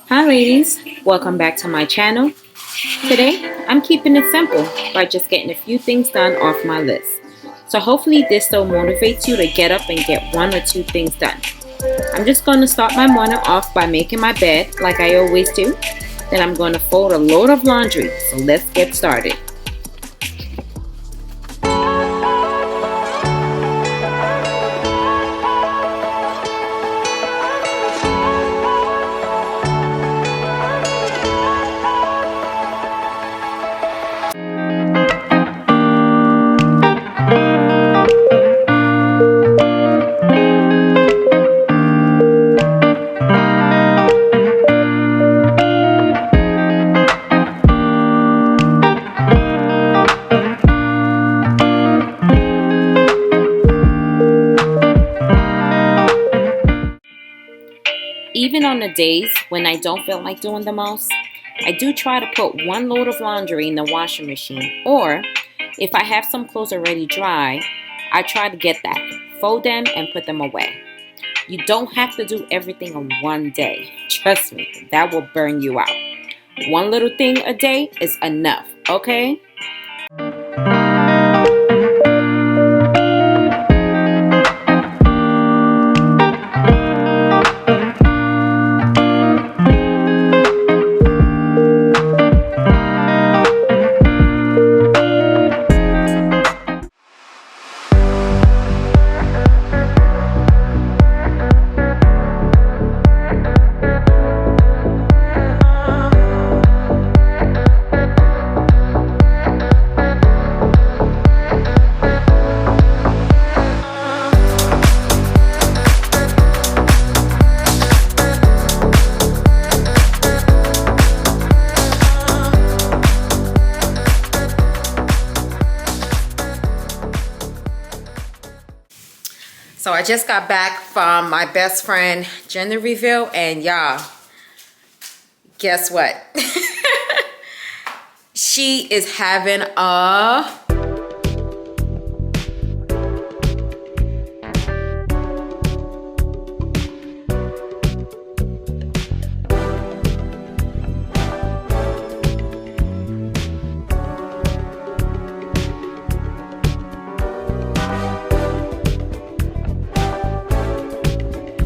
Hi ladies, welcome back to my channel. Today, I'm keeping it simple by just getting a few things done off my list. So hopefully this still motivates you to get up and get one or two things done. I'm just going to start my morning off by making my bed like I always do. Then I'm going to fold a load of laundry, so let's get started. Even on the days when I don't feel like doing the most, I do try to put one load of laundry in the washing machine, or if I have some clothes already dry, I try to get that, fold them and put them away. You don't have to do everything in one day. Trust me, that will burn you out. One little thing a day is enough, okay? So I just got back from my best friend gender reveal, and y'all, guess what? She is having a